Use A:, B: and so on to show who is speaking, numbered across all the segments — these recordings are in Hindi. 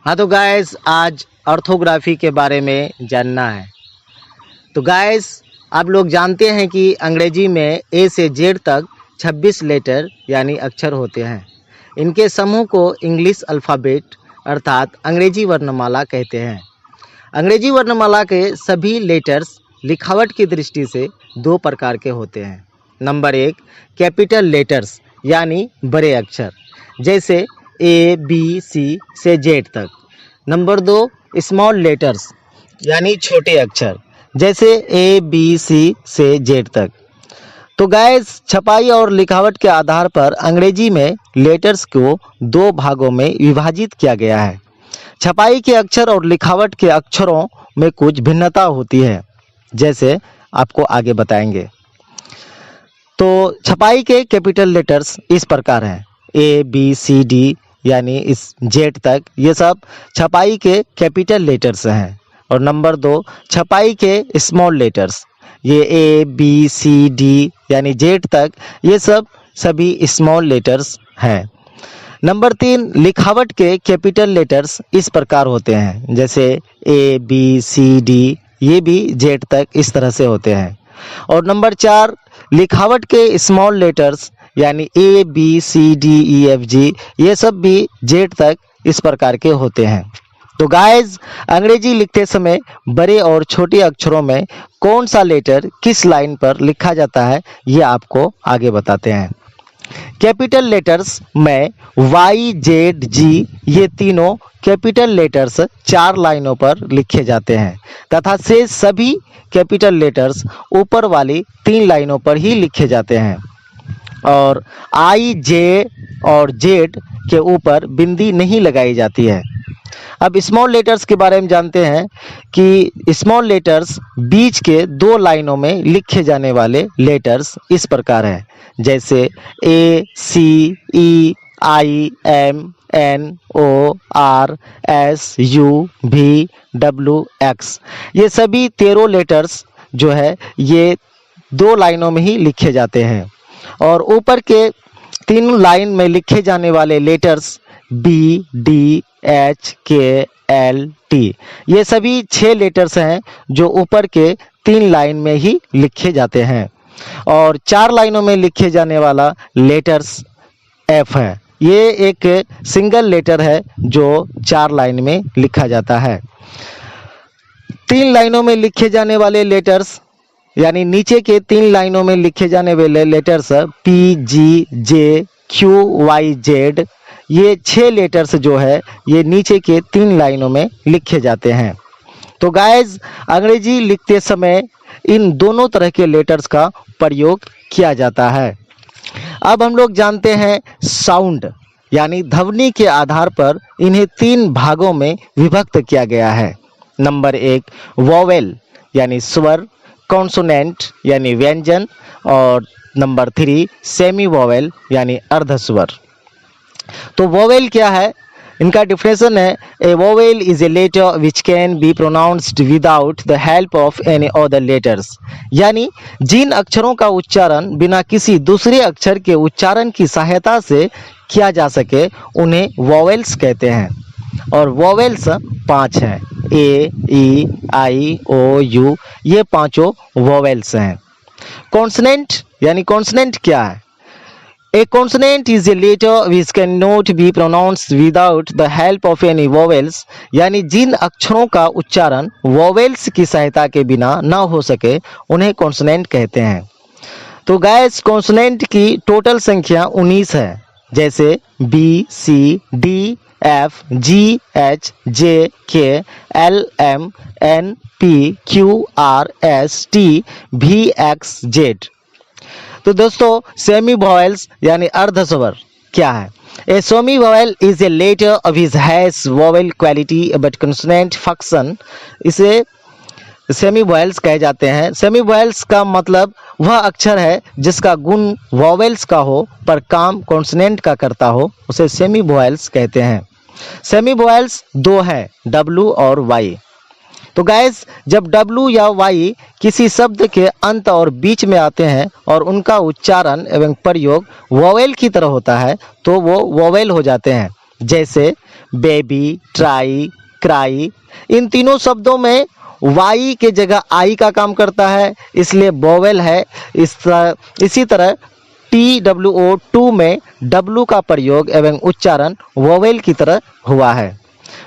A: हाँ तो गाइस आज ऑर्थोग्राफी के बारे में जानना है। तो गाइस आप लोग जानते हैं कि अंग्रेजी में ए से जेड तक 26 लेटर यानी अक्षर होते हैं। इनके समूह को इंग्लिश अल्फ़ाबेट अर्थात अंग्रेजी वर्णमाला कहते हैं। अंग्रेजी वर्णमाला के सभी लेटर्स लिखावट की दृष्टि से दो प्रकार के होते हैं। नंबर 1 कैपिटल लेटर्स यानी बड़े अक्षर जैसे ए बी सी से जेड तक। नंबर 2 स्मॉल लेटर्स यानी छोटे अक्षर जैसे ए बी सी से जेड तक। तो गाइस छपाई और लिखावट के आधार पर अंग्रेजी में लेटर्स को दो भागों में विभाजित किया गया है। छपाई के अक्षर और लिखावट के अक्षरों में कुछ भिन्नता होती है, जैसे आपको आगे बताएंगे। तो छपाई के कैपिटल लेटर्स इस प्रकार हैं, ए बी सी डी यानी इस जेड तक, ये सब छपाई के कैपिटल लेटर्स हैं। और नंबर 2 छपाई के स्मॉल लेटर्स, ये ए बी सी डी यानी जेड तक, ये सब सभी स्मॉल लेटर्स हैं। नंबर 3 लिखावट के कैपिटल लेटर्स इस प्रकार होते हैं, जैसे ए बी सी डी, ये भी जेड तक इस तरह से होते हैं। और नंबर 4 लिखावट के स्मॉल लेटर्स यानी A B C D E F G, ये सब भी जेड तक इस प्रकार के होते हैं। तो गाइस अंग्रेजी लिखते समय बड़े और छोटे अक्षरों में कौन सा लेटर किस लाइन पर लिखा जाता है, ये आपको आगे बताते हैं। कैपिटल लेटर्स में वाई जेड जी ये तीनों कैपिटल लेटर्स 4 लाइनों पर लिखे जाते हैं तथा शेष सभी कैपिटल लेटर्स ऊपर वाली 3 लाइनों पर ही लिखे जाते हैं। और आई जे और जेड के ऊपर बिंदी नहीं लगाई जाती है। अब स्मॉल लेटर्स के बारे में जानते हैं कि स्मॉल लेटर्स बीच के 2 लाइनों में लिखे जाने वाले लेटर्स इस प्रकार हैं, जैसे A C E I M N O R S U V W X, ये सभी 13 लेटर्स जो है ये 2 लाइनों में ही लिखे जाते हैं। और ऊपर के 3 लाइन में लिखे जाने वाले लेटर्स बी डी एच के एल टी, ये सभी 6 लेटर्स हैं जो ऊपर के 3 लाइन में ही लिखे जाते हैं। और 4 लाइनों में लिखे जाने वाला लेटर्स एफ है, ये एक सिंगल लेटर है जो 4 लाइन में लिखा जाता है। 3 लाइनों में लिखे जाने वाले लेटर्स यानी नीचे के 3 लाइनों में लिखे जाने वाले लेटर्स पी जी जे क्यू वाई जेड, ये 6 लेटर्स जो है ये नीचे के 3 लाइनों में लिखे जाते हैं। तो गाइस अंग्रेजी लिखते समय इन दोनों तरह के लेटर्स का प्रयोग किया जाता है। अब हम लोग जानते हैं साउंड यानी ध्वनि के आधार पर इन्हें 3 भागों में विभक्त किया गया है। नंबर 1 वोवेल यानी स्वर, कॉन्सोनेंट यानी व्यंजन, और नंबर 3 सेमी वोवेल यानी अर्धस्वर। तो वोवेल क्या है, इनका डिफिनेशन है, a vowel is a letter which can be pronounced without the help of any other letters, यानी जिन अक्षरों का उच्चारण बिना किसी दूसरे अक्षर के उच्चारण की सहायता से किया जा सके उन्हें वोवेल्स कहते हैं। और वोवेल्स 5 हैं, ए ई आई ओ यू, ये 5 वोवेल्स हैं। कॉन्सोनेंट यानी कॉन्सोनेंट क्या है, A consonant is a letter which cannot be pronounced without the help of any vowels, यानी जिन अक्षरों का उच्चारण वोवेल्स की सहायता के बिना ना हो सके उन्हें कॉन्सोनेंट कहते हैं। तो गाइस कॉन्सोनेंट की टोटल संख्या 19 है, जैसे B C D F G H J K L M N P Q R S T V X Z. तो दोस्तों सेमी वोवेल्स यानी अर्धस्वर क्या है, a semi vowel is a letter of his has vowel quality but consonant function, इसे सेमी वोवेल्स कहे जाते हैं। सेमी वोवेल्स का मतलब वह अक्षर है जिसका गुण वोवेल्स का हो पर काम कॉन्सोनेंट का करता हो, उसे सेमी वोवेल्स कहते हैं। सेमी वोवेल्स 2 हैं, डब्ल्यू और वाई। तो गाइस जब W या Y किसी शब्द के अंत और बीच में आते हैं और उनका उच्चारण एवं प्रयोग वोवेल की तरह होता है तो वो वोवेल हो जाते हैं, जैसे बेबी, ट्राई, क्राई, इन तीनों शब्दों में वाई के जगह आई का काम करता है, इसलिए वोवेल है। इसी तरह TWO2 में W का प्रयोग एवं उच्चारण वोवेल की तरह हुआ है।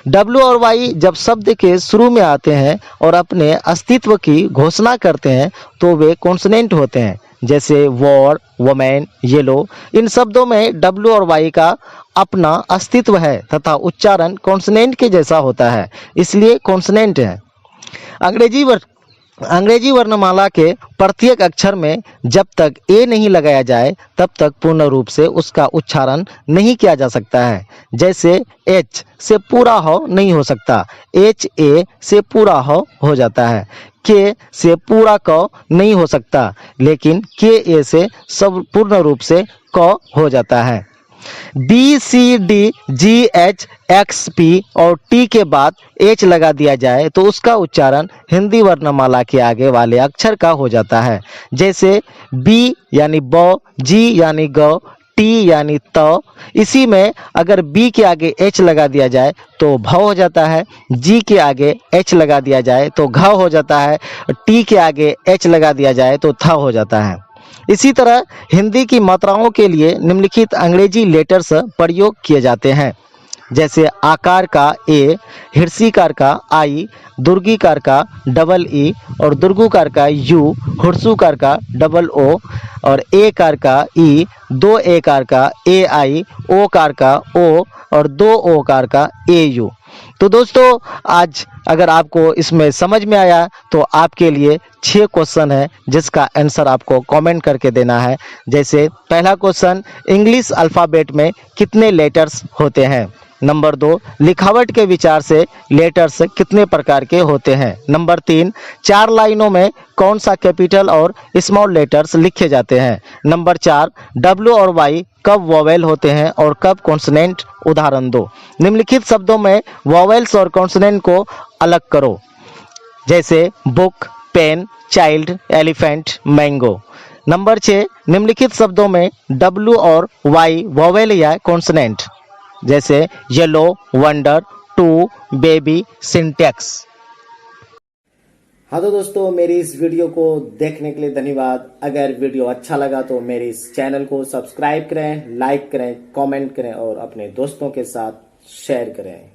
A: W और Y जब शब्द के शुरू में आते हैं और अपने अस्तित्व की घोषणा करते हैं तो वे कॉन्सोनेंट होते हैं, जैसे वॉर, वोमेन, येलो। इन शब्दों में W और Y का अपना अस्तित्व है तथा उच्चारण कॉन्सोनेंट के जैसा होता है, इसलिए कॉन्सोनेंट है। अंग्रेजी वर्णमाला के प्रत्येक अक्षर में जब तक ए नहीं लगाया जाए तब तक पूर्ण रूप से उसका उच्चारण नहीं किया जा सकता है। जैसे एच से पूरा हो नहीं हो सकता, एच ए से पूरा हो जाता है। के से पूरा क नहीं हो सकता, लेकिन के ए से सब पूर्ण रूप से क हो जाता है। बी, सी, डी, जी, एच, एक्स, पी और टी के बाद एच लगा दिया जाए तो उसका उच्चारण हिंदी वर्णमाला के आगे वाले अक्षर का हो जाता है। जैसे बी यानी ब, जी यानी ग, टी यानी त। इसी में अगर बी के आगे एच लगा दिया जाए तो भ हो जाता है, जी के आगे एच लगा दिया जाए तो घ हो जाता है, टी के आगे एच लगा दिया जाए तो थ हो जाता है। इसी तरह हिंदी की मात्राओं के लिए निम्नलिखित अंग्रेजी लेटर्स प्रयोग किए जाते हैं, जैसे आकार का ए, हिर्सीकार का आई, दुर्गीकार का डबल ई और दुर्गुकार का यू, हुर्सूकार का डबल ओ और एकार का ई, दो एकार का ए आई, ओकार का ओ और दो ओकार का ए यू। तो दोस्तों आज अगर आपको इसमें समझ में आया तो आपके लिए 6 क्वेश्चन है जिसका आंसर आपको कमेंट करके देना है। जैसे पहला क्वेश्चन, इंग्लिश अल्फ़ाबेट में कितने लेटर्स होते हैं? नंबर 2, लिखावट के विचार से लेटर्स कितने प्रकार के होते हैं? नंबर 3, 4 लाइनों में कौन सा कैपिटल और स्मॉल लेटर्स लिखे जाते हैं? नंबर 4, W और Y कब वोवेल होते हैं और कब कॉन्सोनेंट? उदाहरण 2, निम्नलिखित शब्दों में वोवेल्स और कॉन्सोनेंट को अलग करो, जैसे book, pen, child, elephant, mango. Number 6, निम्नलिखित शब्दों में W और Y वोवेल या कॉन्सोनेंट, जैसे yellow, wonder, two, baby, syntax. हाँ तो दोस्तों मेरी इस वीडियो को देखने के लिए धन्यवाद। अगर वीडियो अच्छा लगा तो मेरे इस चैनल को सब्सक्राइब करें, लाइक करें, कमेंट करें और अपने दोस्तों के साथ शेयर करें।